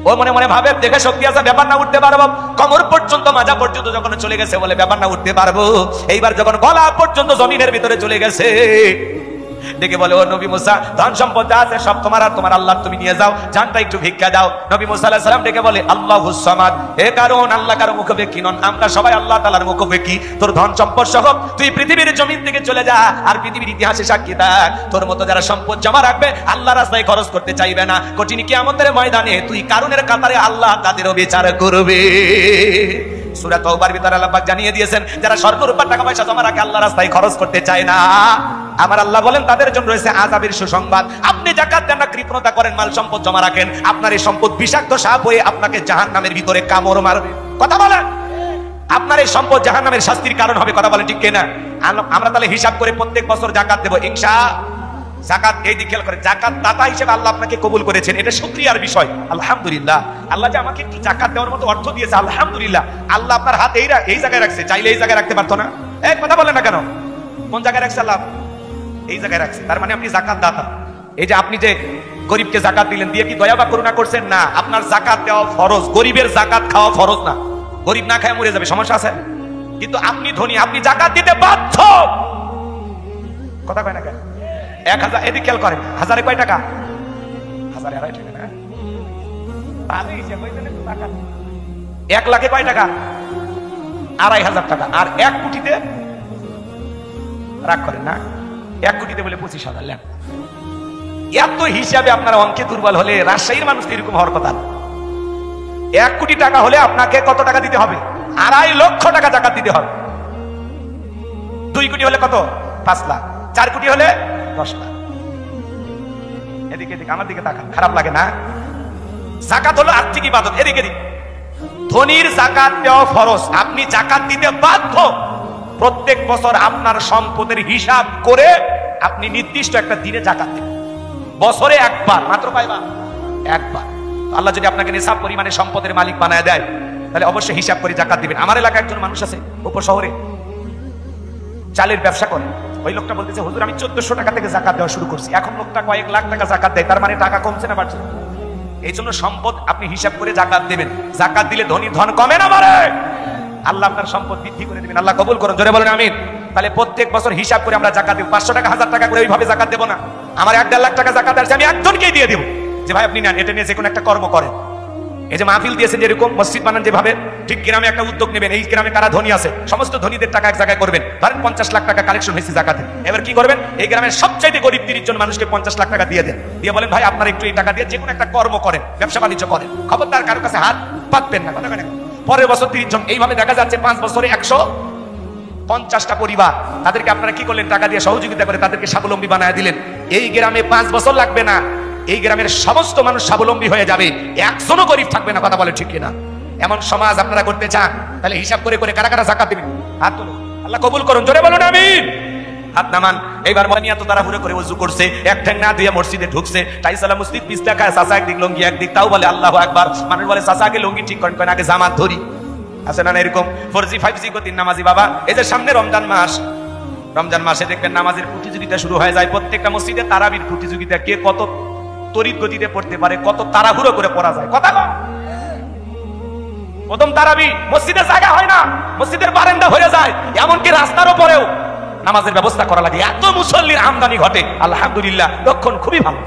ও মনে মনে ভাবে দেখে শক্তি আছে, ব্যাপার না, উঠতে পারবো। কোমর পর্যন্ত মাজা পর্যন্ত যখন চলে গেছে বলে ব্যাপার না, উঠতে পারবো। এইবার যখন গলা পর্যন্ত জমিনের ভিতরে চলে গেছে, দেখে বলে ও নবী মুসা, ধন সম্পদ যা আছে সব তোমার, আর তোমার আল্লাহ তুমি নিয়ে যাও, জানটা একটু ভিক্ষা দাও। নবী মুসা আলাইহিস সালাম ডেকে বলে আল্লাহুস সামাদ, এ কারণ আল্লাহ কারো মুখোমুখি নন, আমরা সবাই আল্লাহ তাআলার মুখোমুখি। তোর ধন সম্পদ সহ তুই পৃথিবীর জমিন থেকে চলে যা, আর পৃথিবীর ইতিহাসে সাক্ষী থাক, তোর মতো যারা সম্পদ জমা রাখবে আল্লাহর রাস্তায় খরচ করতে চাইবে না, কঠিন কিয়ামতের ময়দানে তুই কারণের কাতারে আল্লাহ তাদেরও বিচার করবে। সূরা তাওবার ভিতরে আল্লাহ পাক জানিয়ে দিয়েছেন, যারা স্বর্গের উপর টাকা পয়সা জমা রাখে আল্লাহর রাস্তায় খরচ করতে চায় না, আমার আল্লাহ বলেন তাদের জন্য রয়েছে আযাবের সুসংবাদ। আপনি যাকাত দেন না, কৃপণতা করেন, মাল সম্পদ জমা রাখেন, আপনার এই সম্পদ বিষাক্ত সাপ হয়ে আপনাকে জাহান্নামের ভিতরে কামড় মারবে। কথা বলেন, আপনার এই সম্পদ জাহান্নামের শাস্তির কারণ হবে। কথা বলেন ঠিক কিনা? আমরা তাহলে হিসাব করে প্রত্যেক বছর যাকাত দেব ইনশাআল্লাহ। যাকাত এই দিক খেয়াল করে, যাকাত দাতা হিসেবে আল্লাহ আপনাকে কবুল করেছেন, এটা শুকরিয়ার বিষয়। আলহামদুলিল্লাহ, আল্লাহ যে আমাকে একটু যাকাত দেওয়ার মতো অর্থ দিয়েছে, আলহামদুলিল্লাহ। আল্লাহ আপনার হাত এই জায়গায় রাখছে, চাইলে এই জায়গায় রাখতে পারতো না। এক কথা বলেন না কেন? কোন জায়গায় রাখছে আল্লাহ? এই জায়গায় রাখছে, তার মানে আপনি যাকাত দাতা। এই যে আপনি যে গরিবকে যাকাত দিলেন, দিয়ে কি দয়া বা করুণা করছেন? না, আপনার যাকাত দেওয়া ফরজ, গরিবের যাকাত খাওয়া ফরজ না। গরিব না খায় মরে যাবে, সমস্যা আছে। কিন্তু আপনি ধনী, আপনি যাকাত দিতে বাধ্য। কথা কয় না কেন? 1000, এদিক খেয়াল করেন, 1000-এ কয় টাকা? 1000-এ 2.5 টাকা না? 1 লাখে কয় টাকা? 2500 টাকা। আর 1 কোটিতে রাগ করেন না, 1 কোটিতে বলে 25,000 লেন। এত হিসাবে আপনারা অঙ্কে দুর্বল হলে রাজশাহীর মানুষ এরকম হওয়ার কথা। 1 কোটি টাকা হলে আপনাকে কত টাকা দিতে হবে? 2.5 লক্ষ টাকা যাকাত দিতে হবে। 2 কোটি হলে কত? 5 লাখ। 4 কোটি হলে 10 লাখ। এদিকে এদিকে আমার দিকে তাকান, খারাপ লাগে না? যাকাত হলো আর্থিক ইবাদত। এদিকে এদিকে ধনীর যাকাত দেওয়া ফরজ, আপনি যাকাত দিতে বাধ্য। প্রত্যেক বছর আপনার সম্পদের হিসাব করে আপনি নির্দিষ্ট একটা দিনে যাকাত দেবেন। বছরে একবার মাত্র, পাইবা একবার। আল্লাহ যদি আপনাকে নিসাব পরিমাণে সম্পদের মালিক বানায় দেয়, তাহলে অবশ্যই হিসাব করে যাকাত দিবেন। আমার এলাকায় একজন মানুষ আছে উপশহরে, চালের ব্যবসা করে। ওই লোকটা বলতেছে, হুজুর আমি 1400 টাকা থেকে যাকাত দেওয়া শুরু করছি, এখন লোকটা কয়েক লাখ টাকা যাকাত দেয়। তার মানে টাকা কমছে না বাড়ছে? এই জন্য সম্পদ আপনি হিসাব করে যাকাত দেবেন। যাকাত দিলে ধনী ধন কমে না বাড়ে? আল্লাহ আপনার সম্পদ বৃদ্ধি করে দিবেন। আল্লাহ কবুল করুন, জোরে বলেন আমিন। তাহলে প্রত্যেক বছর হিসাব করে আমরা যাকাত দেব। 500 টাকা 1000 টাকা করে ওইভাবে যাকাত দেব না। আমার 1.5 লাখ টাকা যাকাত আছে, আমি একজনকেই দিয়ে দেব যে ভাই আপনি নেন, এটা নিয়ে যে কোনো একটা কর্ম করেন। এই যে মাহফিল দিয়েছেন, যেরকম মসজিদ বানান যেভাবে, ঠিক গ্রামে একটা উদ্যোগ নেবেন। এই গ্রামে কারা ধনী আছে, সমস্ত ধনীদের টাকা এক জায়গায় করবেন। ধরেন 50 লাখ টাকা কালেকশন হয়েছে যাকাতে। এবার কি করবেন? এই গ্রামের সবচাইতে গরিব 30 জন মানুষকে 50 লাখ টাকা দিয়ে দেন। দিয়ে বলেন ভাই আপনারা একটু এই টাকা দিয়ে যে কোনো একটা কর্ম করেন, ব্যবসা বাণিজ্য করেন, খবরদার কারো কাছে হাত পাতবেন না। কথা কেন? পরের বছর 30 জন, এইভাবে দেখা যাচ্ছে 5 বছরে 150টা পরিবার, তাদেরকে আপনারা কি করলেন? টাকা দিয়ে সহযোগিতা করে তাদেরকে স্বাবলম্বী বানায় দিলেন। এই গ্রামে 5 বছর লাগবে না, এই গ্রামের সমস্ত মানুষ স্বাবলম্বী হয়ে যাবে, একজনও গরিব থাকবে না। কথা বলে ঠিক কিনা? এমন সমাজ আপনারা করতে চান? তাহলে হিসাব করে করে কারা কারা যাকাত দিবেন হাত তুলুন। আল্লাহ কবুল করুন, জোরে বলুন আমিন। হাত নামান। এইবার মনে এত তাড়াহুড়ো করে ওযু করছে, এক ঠ্যাং না দিয়ে মসজিদে ঢুকছে, টাইসালা মসজিদ 20 টাকা, চাচা একদিক লুঙ্গি একদিক, তাও বলে আল্লাহু আকবার। মানুষ বলে চাচা আগে লুঙ্গি ঠিক করেন, আগে জামাত ধরি। আছে না এরকম 4G 5G গতির নামাজি বাবা? এই যে সামনে রমজান মাস, রমজান মাসে দেখবেন নামাজের প্রতিযোগিতা শুরু হয়ে যায়। প্রত্যেকটা মসজিদে তারাবির প্রতিযোগিতা, কে কত তড়িৎ গতিতে পড়তে পারে, কত তাড়াহুড়ো করে পড়া যায়। কথা বল। প্রথম তারাবি মসজিদে জায়গা হয় না, মসজিদের বারান্দা হয়ে যায়, এমনকি রাস্তার উপরেও নামাজের ব্যবস্থা করা লাগে। এত মুসল্লির আমদানি ঘটে, আলহামদুলিল্লাহ, লক্ষণ খুবই ভালো।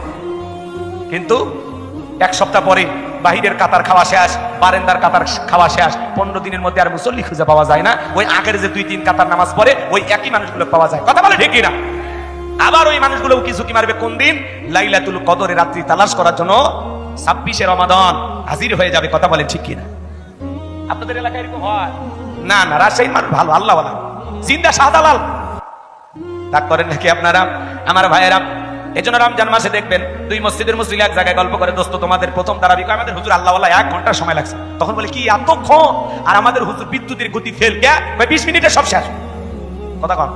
কিন্তু এক সপ্তাহ পরে বাহিরের কাতার খাওয়া শেষ, বারেন্দার কাতার খাওয়া শেষ, 15 দিনের মধ্যে আর মুসল্লি খুঁজে পাওয়া যায় না। ওই আগের যে 2-3 কাতার নামাজ পড়ে ওই একই মানুষগুলো পাওয়া যায়। কথা বলে ঠিক না? আবার ওই মানুষগুলো কিছু কি মারবে কোন দিন? লাইলাতুল কদরের রাত্রি তালাশ করার জন্য 26শে রমাদান হাজির হয়ে যাবে। কথা বলে ঠিক কিনা? আপনাদের এলাকায় এরকম হয় না? না, রাজশাহীর মানুষ ভালো, আল্লাহ বলা জিন্দা শাহজালাল ডাক করেন নাকি আপনারা? আমার ভাইয়েরা, এই জন্য রমজান মাসে দেখবেন 2 মসজিদের মুসল্লি এক জায়গায় গল্প করে, দোস্ত তোমাদের প্রথম তারাবি আমাদের হুজুর আল্লাহওয়ালা 1 ঘন্টা সময় লাগছে। তখন বলে কি এতক্ষণ? আর আমাদের হুজুর বিদ্যুতের গতি ফেল, 20 মিনিটে সব শেষ। কথা কন,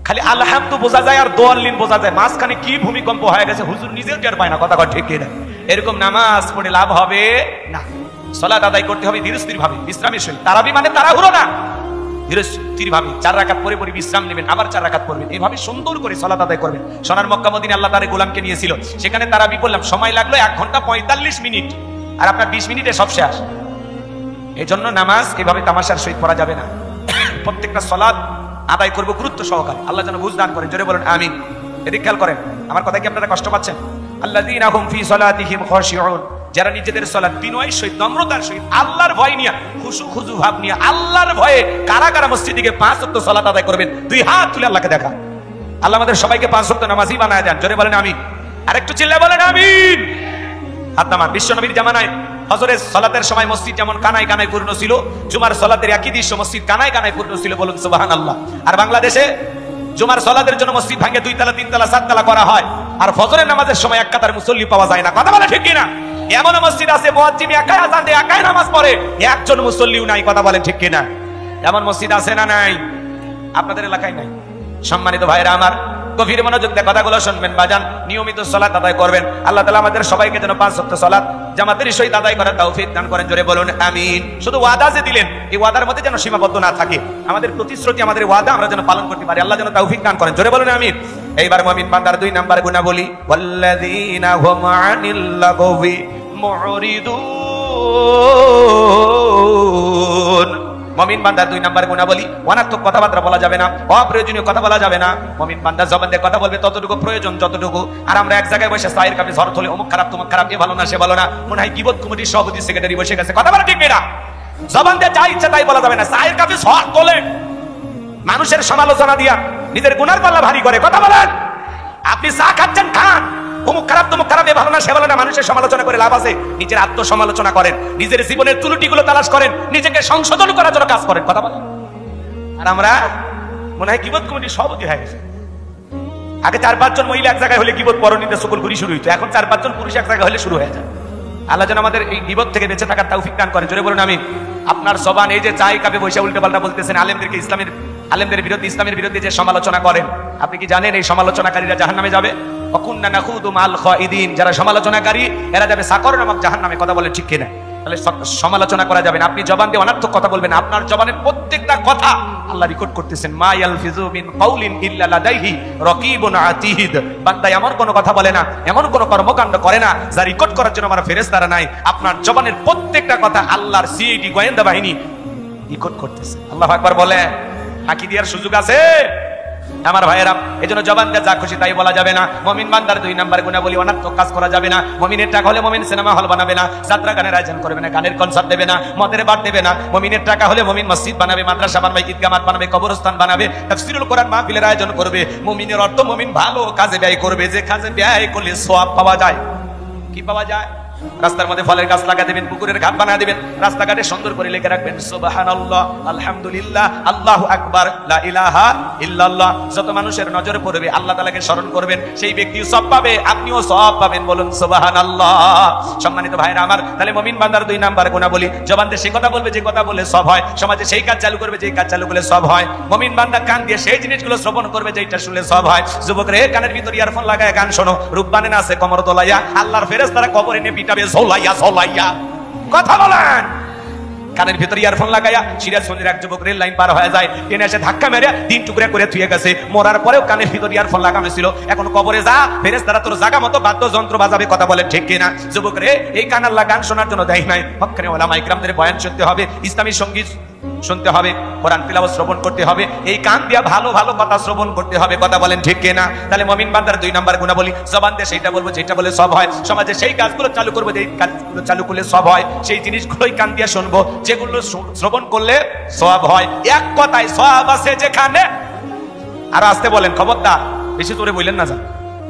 খালি আলহামদু বোঝা যায় আর দোয়াল্লিন বোঝা যায়, মাঝখানে কি ভূমিকম্প হয়ে গেছে হুজুর নিজেও টের পায় না। কথা কন ঠিক কিনা? এরকম নামাজ পড়ে লাভ হবে না। সালাত আদায় করতে হবে ধীরস্থির ভাবে, বিশ্রামের সহিত। তারাবি মানে তাড়াহুড়ো না, ধীরস্থির ভাবে 4 রাকাত পরে পরে বিশ্রাম নেবেন, আবার 4 রাকাত পড়বেন, এইভাবে সুন্দর করে সালাত আদায় করবেন। সোনার মক্কা মদিনা আল্লাহ তার গোলামকে নিয়েছিল, সেখানে তারাবি পড়লাম, সময় লাগলো 1 ঘন্টা 45 মিনিট, আর আপনার 20 মিনিটে সব শেষ। এই জন্য নামাজ এভাবে তামাশার সহিত পড়া যাবে না। প্রত্যেকটা সালাত আদায় করবো গুরুত্ব সহকারে। আল্লাহ যেন বুঝ দান করেন, জোরে বলেন আমিন। এদিকে খেয়াল করেন, আমার কথা কি আপনারা কষ্ট পাচ্ছেন? আল্লাযীনা হুম ফি সালাতিহিম খাশিউন, যারা নিজেদের সালাত বিনয়ের সহিত, নম্রতার সহিত, আল্লাহর ভয় নিয়ে, খুশু খুজু ভাব নিয়ে, আল্লাহর ভয়ে কারা কারা মসজিদে গিয়ে 5 ওয়াক্ত সালাত আদায় করবেন? 2 হাত তুলে আল্লাহকে দেখা। আল্লাহ আমাদের সবাইকে 5 ওয়াক্ত নামাজি বানায় দেন, জোরে বলেন আমিন। আরেকটু চিল্লায় বলেন আমিন। হাত নামান। বিশ্ব নবীর জামানায় হজরের সালাতের সময় মসজিদ যেমন কানায় কানায় পূর্ণ ছিল, জুমার সালাতের একই দৃশ্য মসজিদ কানায় কানায় পূর্ণ ছিল, বলুন সুবহানাল্লাহ। আর বাংলাদেশে জুমার সালাতের জন্য মসজিদ ভাঙে 2 তলা 3 তলা 7 তলা করা হয়, আর ফজরের নামাজের সময় এক কাতার মুসল্লি পাওয়া যায় না। কথা বলে ঠিক কিনা? এমন মসজিদ আছে মুয়াজ্জিন একাই আযান দেয়, একাই নামাজ পড়ে, একজন মুসল্লিও নাই। কথা বলেন ঠিক কিনা? এমন মসজিদ আছে না নাই? আপনাদের এলাকায় নাই। সম্মানিত ভাইরা আমার, গভীর মনোযোগ দিয়ে কথাগুলো শুনবেন বাজান, নিয়মিত সালাত আদায় করবেন। আল্লাহ তাআলা আমাদের সবাইকে যেন 5 ওয়াক্ত সালাত জামাতের সহিত আদায় করার তৌফিক দান করেন, জোরে বলুন আমিন। শুধু ওয়াদা যে দিলেন, এই ওয়াদার মধ্যে যেন সীমাবদ্ধ না থাকে, আমাদের প্রতিশ্রুতি, আমাদের ওয়াদা আমরা যেন পালন করতে পারি। আল্লাহ যেন তৌফিক দান করেন, জোরে বলুন আমিন। এইবার মুমিন বান্দার 2 নাম্বার গুণাবলী, ওয়াল্লাযীনা হুম আনিল লাগবি মুরিদুন। মুমিন বান্দার 2 নাম্বার গুণাবলী, অনার্থক কথাবার্তা বলা যাবে না, অপ্রয়োজনীয় কথা বলা যাবে না। মুমিন বান্দা জবান দিয়ে কথা বলবে ততটুকু প্রয়োজন যতটুকু। আর আমরা এক জায়গায় বসে চায়ের কাপে ঝড় তুলে অমুক খারাপ তমুক খারাপ, এ ভালো না সে ভালো না, মনে হয় গীবত কমিটির সভাপতি সেক্রেটারি বসে গেছে। কথা বলা ঠিক না? জবান দিয়ে যা ইচ্ছা তাই বলা যাবে না। চায়ের কাপে ঝড় তোলে মানুষের সমালোচনা দিয়া নিজের গুনার পাল্লা ভারী করে। কথা বলেন। আপনি চা খাচ্ছেন, খান, অমুক খারাপ তমুক খারাপ, এ ভালো না সে ভালো না, মানুষের সমালোচনা করে লাভ আছে? নিজের আত্মসমালোচনা করেন, নিজের জীবনের ত্রুটিগুলো তালাশ করেন, নিজেকে সংশোধন করার জন্য কাজ করেন। কথা বলেন। আর আমরা মনে হয় গীবত কমিটির সভাপতি হয়ে গেছে। আগে 4-5 জন মহিলা এক জায়গায় হলে গীবত পরনিন্দা সকল ঘুরি শুরু হইতো, এখন 4-5 জন পুরুষ এক জায়গায় হলে শুরু হয়ে যায়। আল্লাহ যেন আমাদের এই গীবত থেকে বেঁচে থাকার তৌফিক দান করেন, জোরে বলুন আমিন। আপনার জবান, এই যে চাই কাপে বসে উল্টো পাল্টা বলতেছেন, আলেমদের বিরুদ্ধে, ইসলামের বিরুদ্ধে যে সমালোচনা করেন, আপনি কি জানেন এই সমালোচনাকারীরা জাহান্নামে যাবে? ওয়াকুন্না নাখুদু মাল খাইদিন, যারা সমালোচনাকারী এরা যাবে সাকর নামক জাহান্নামে। কথা বলেন ঠিক কিনা? তাহলে সমালোচনা করা যাবে না। আপনি জবান দিয়ে অনার্থক কথা বলবেন, আপনার জবানের প্রত্যেকটা কথা আল্লাহ রেকর্ড করতেছেন। মা ইয়ালফিজু মিন কাউলিন ইল্লা লাদাইহি রাকিবুন আতীদ। বান্দা এমন কোন কথা বলে না, এমন কোন কর্মকাণ্ড করে না যা রেকর্ড করার জন্য আমার ফেরেশতারা নাই। আপনার জবানের প্রত্যেকটা কথা আল্লাহর সিআইডি গোয়েন্দা বাহিনী রেকর্ড করতেছে। আল্লাহু আকবার বলে। ফাঁকি দেওয়ার সুযোগ আছে আমার ভাইয়েরা। এজন্য জবান দিয়ে যা খুশি তাই বলা যাবে না। মুমিন বান্দার 2 নাম্বার গুণাবলী, অনার্থক কাজ করা যাবে না। মুমিনের টাকা হলে মুমিন সিনেমা হল বানাবে না, যাত্রা গানের আয়োজন করবে না, গানের কনসার্ট দেবে না, মদের বার দেবে না। মুমিনের টাকা হলে মুমিন মসজিদ বানাবে, মাদ্রাসা বানাবে, ঈদগাহ মাঠ বানাবে, কবরস্থান বানাবে, তাফসীরুল কোরআন মাহফিলের আয়োজন করবে। মুমিনের অর্থ মুমিন ভালো কাজে ব্যয় করবে, যে কাজে ব্যয় করলে সওয়াব পাওয়া যায়। কি পাওয়া যায়? রাস্তার মধ্যে ফলের গাছ লাগা দিবেন, পুকুরের ঘাট বানা দিবেন, রাস্তাঘাটে সুন্দর করে লিখে রাখবেন সুবহানাল্লাহ, আলহামদুলিল্লাহ, আল্লাহু আকবার, লা ইলাহা ইল্লাল্লাহ। যত মানুষের নজরে পড়বে আল্লাহ তাআলাকে স্মরণ করবেন, সেই ব্যক্তিও সওয়াব পাবে, আপনিও সওয়াব পাবেন, বলুন সুবহানাল্লাহ। সম্মানিত ভাইরা আমার, তাহলে মুমিন বান্দার 2 নাম্বার গুণাবলী, জবান দিয়ে সেই কথা বলবে যে কথা বলে সব হয়, সমাজে সেই কাজ চালু করবে যে কাজ চালু করলে সব হয়। মুমিন বান্দা কান দিয়ে সেই জিনিসগুলো শ্রবণ করবে যেটা শুনলে সব হয়। যুবকরে কানের ভিতর ইয়ারফোন লাগায় গান শোনো, রূপবানে নাচে কমর দোলাইয়া, আল্লাহর ফেরেশতারা কবরে নিয়ে পিটাবে ঝোলাইয়া ঝোলাইয়া। কথা বলেন। কানের ভিতর ইয়ারফোন লাগাইয়া সিরাজগঞ্জের এক যুবক রেল লাইন পার হয়ে যায়, ট্রেনে এসে ধাক্কা মেরে 3 টুকরা করে থুয়ে গেছে। মরার পরেও কানের ভিতর ইয়ারফোন লাগানো ছিল। এখন কবরে যা, ফেরেশতারা তোর জায়গা মতো বাদ্যযন্ত্র বাজাবে। কথা বলেন ঠিক কিনা? যুবক রে, এই কান আল্লাহ গান শোনার জন্য দেয় নাই। হক্কানি ওলামা ইকরামদের বয়ান শুনতে হবে, ইসলামী সঙ্গীত শুনতে হবে, কোরআন তিলাওয়াত শ্রবণ করতে হবে, এই কান দিয়া ভালো ভালো কথা শ্রবণ করতে হবে। কথা বলেন ঠিক কিনা? তাহলে মুমিন বান্দার 2 নাম্বার গুণাবলী, জবান দিয়ে সেইটা বলবো যেটা বলে সব হয়, সমাজে সেই কাজগুলো চালু করবো যেই কাজগুলো চালু করলে সব হয়, সেই জিনিসগুলোই কান দিয়ে শুনবো যেগুলো শ্রবণ করলে সওয়াব হয়। এক কথায় সওয়াব আছে যেখানে, আর আসতে বলেন খবরদার, বেশি জোরে বললেন না, যান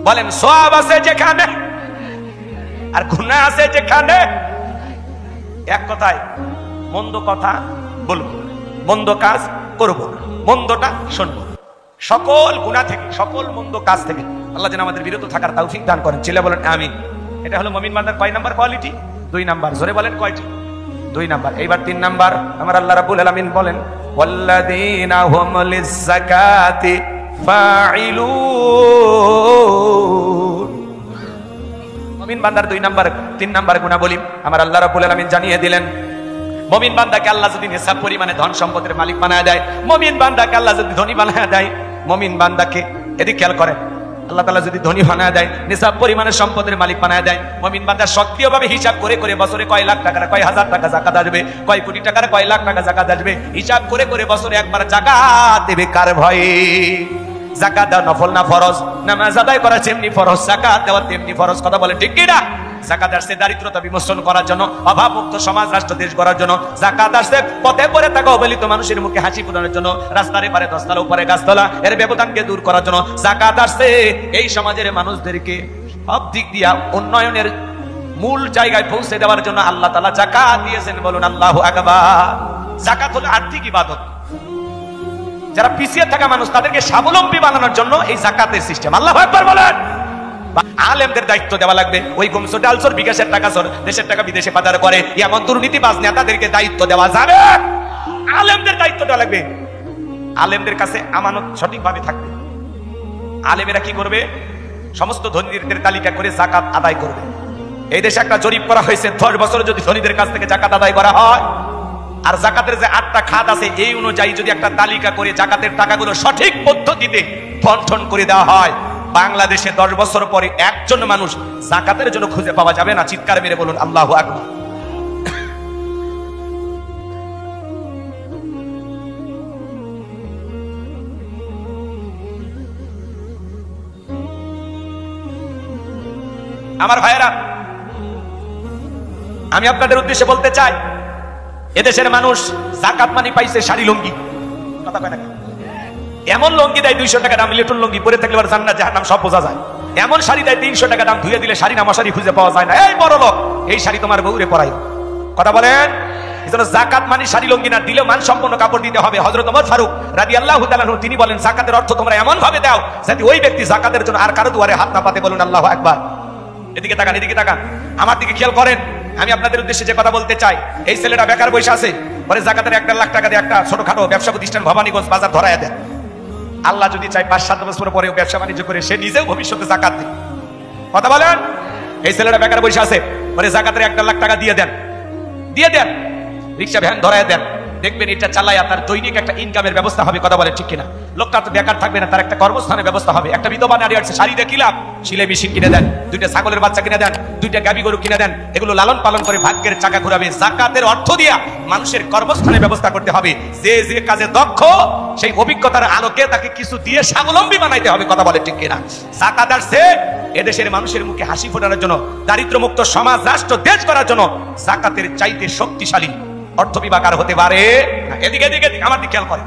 বলেন সওয়াব আছে যেখানে আর গুনাহ আছে যেখানে। এক কথায় মন্দ কথা বলবো, মন্দ কাজ করবো, মন্দটা শুনবো, সকল গুনাহ থেকে, সকল মন্দ কাজ থেকে আল্লাহ যেন আমাদের বিরত থাকার তৌফিক দান করেন। ছেলে বলেন আমিন। এটা হলো মুমিন বান্দার কয় নাম্বার কোয়ালিটি? 2 নাম্বার। জোরে বলেন কয়টি? 2 নাম্বার। এইবার 3 নাম্বার আমার আল্লাহ রাব্বুল আলামিন বলেন ওয়াল্লাযীনা হুম লিয-যাকাতি ফাইলুন। মুমিন বান্দার 3 নাম্বার গুণাবলী আমার আল্লাহ রাব্বুল আলামিন জানিয়ে দিলেন। মুমিন বান্দাকে আল্লাহ যদি নিসাব পরিমাণে ধন সম্পদের মালিক বানায় দেয়, মুমিন বান্দাকে আল্লাহ যদি ধনী বানায় দেয়, মুমিন বান্দাকে এদিকে খেয়াল করেন, আল্লাহ তাআলা যদি ধনী বানায় দেয়, নিসাব পরিমাণে সম্পদের মালিক বানায় দেয়, মুমিন বান্দা সক্রিয়ভাবে হিসাব করে করে বছরে কয় লাখ টাকার কয় হাজার টাকা যাকাত আসবে, কয় কোটি টাকার কয় লাখ টাকা যাকাত আসবে, হিসাব করে করে বছরে একবার যাকাত দেবে কার ভয়ে? যাকাত দেওয়া নফল না ফরজ? নামাজ আদায় করা যেমনি ফরজ, যাকাত দেওয়া তেমনি ফরজ। কথা বলে ঠিক কি না? যাকাত আসছে দারিদ্রতা বিমোচন করার জন্য, অভাবমুক্ত সমাজ রাষ্ট্র দেশ গড়ার জন্য। যাকাত আসছে পথে পড়ে থাকা অবহেলিত মানুষের মুখে হাসি ফোটানোর জন্য, রাস্তার এপারে 10 তলা উপরে গাছতলা এর ব্যবধানকে দূর করার জন্য। যাকাত আসছে এই সমাজের মানুষদেরকে সব দিক দিয়া উন্নয়নের মূল জায়গায় পৌঁছে দেওয়ার জন্য আল্লাহ তাআলা যাকাত দিয়েছেন। বলুন আল্লাহু আকবার। যাকাত হলো আর্থিক ইবাদত। যারা পিছিয়ে থাকা মানুষ তাদেরকে স্বাবলম্বী বানানোর জন্য এই যাকাতের সিস্টেম। আল্লাহু আকবার বলেন। আলেমদের দায়িত্ব দেওয়া লাগবে। ওই গমসো ডালসোর বিকাশের টাকা সর দেশের টাকা বিদেশে পাচার করে এমন দুর্নীতিবাজ নেতাদেরকে দায়িত্ব দেওয়া যাবে। আলেমদের দায়িত্ব দেওয়া লাগবে। আলেমদের কাছে আমানত সঠিকভাবে থাকবে। আলেমেরা কি করবে? সমস্ত ধনীদের তালিকা করে যাকাত আদায় করবে। এই দেশে একটা জরিপ করা হয়েছে, 10 বছর যদি ধনীদের কাছ থেকে যাকাত আদায় করা হয় আর যাকাতের যে 8টা খাত আছে এই অনুযায়ী যদি একটা তালিকা করে যাকাতের টাকাগুলো সঠিক পদ্ধতিতে বন্টন করে দেওয়া হয়, বাংলাদেশে 10 বছর পরে একজন মানুষ যাকাতের জন্য খুঁজে পাওয়া যাবে না। চিৎকার মেরে বলুন আল্লাহু আকবার। আমার ভাইয়েরা, আমি আপনাদের উদ্দেশ্যে বলতে চাই, এদেশের মানুষ যাকাত মানে পাইছে শাড়ি লুঙ্গি। কথা কয় না? এমন লুঙ্গি দেয় 200 টাকা দাম, লিটন লুঙ্গি পরে থাকলে আর জান্নাত জাহান্নাম সব বোঝা যায়। এমন শাড়ি দেয় 300 টাকা দাম, ধুয়ে দিলে শাড়ি নামা শাড়ি খুঁজে পাওয়া যায় না। এই বড় লোক, এই শাড়ি তোমার বউরে পরাই। কথা বলেন। এজন্য যাকাত মানে শাড়ি লুঙ্গি না, দিলে মান সম্পন্ন কাপড় দিতে হবে। হযরত ওমর ফারুক রাদিয়াল্লাহু তাআলা আনহু তিনি বলেন, যাকাতের অর্থ তোমরা এমন ভাবে দাও যাতে ওই ব্যক্তি যাকাতের জন্য আর কারো দুয়ারে হাত না পাতে। বলুন আল্লাহু আকবার। এদিকে তাকান, এদিকে তাকান, আমার দিকে খেয়াল করেন। আমি আপনাদের উদ্দেশ্যে যে কথা বলতে চাই, এই ছেলেটা বেকার বসে আছে, পরে যাকাতের 1 লাখ টাকা দিয়ে একটা ছোটখাটো ব্যবসা প্রতিষ্ঠান ভবানীগঞ্জ বাজার ধরায় দেয়। আল্লাহ যদি চাই 5-7 বছর পরেও ব্যবসা বাণিজ্য করে সে নিজেও ভবিষ্যতে যাকাত দেবে। কথা বলেন। এই ছেলেটা বেকার বসে আছে, পরে যাকাতের 1 লাখ টাকা দিয়ে দেন, রিক্সা ভ্যান ধরায় দেন, দেখবেন এটা চালায় আপনার দৈনিক একটা ইনকামের ব্যবস্থা হবে। কথা বলেন ঠিক কিনা? লোকটা তো বেকার থাকবে না, তার একটা কর্মস্থানের ব্যবস্থা হবে। একটা বিধবা নারী আছে, শাড়ি দিয়ে কিলাম, সিলাই মেশিন কিনে দেন, 2টা ছাগলের বাচ্চা কিনে দেন, 2টা গাভী গরু কিনে দেন, এগুলো লালন পালন করে ভাগ্যের চাকা ঘুরাবে। যাকাতের অর্থ দিয়া মানুষের কর্মস্থানের ব্যবস্থা করতে হবে। যে যে কাজে দক্ষ সেই অভিজ্ঞতার আলোকে তাকে কিছু দিয়ে স্বাবলম্বী বানাইতে হবে। কথা বলেন ঠিক কিনা? যাকাত আসছে এদেশের মানুষের মুখে হাসি ফোটানোর জন্য, দারিদ্র্যমুক্ত সমাজ রাষ্ট্র দেশ করার জন্য। যাকাতের চাইতে শক্তিশালী অর্থ বিভাগ আর হতে পারে না। এদিকে এদিকে আমার দিকে খেয়াল করেন।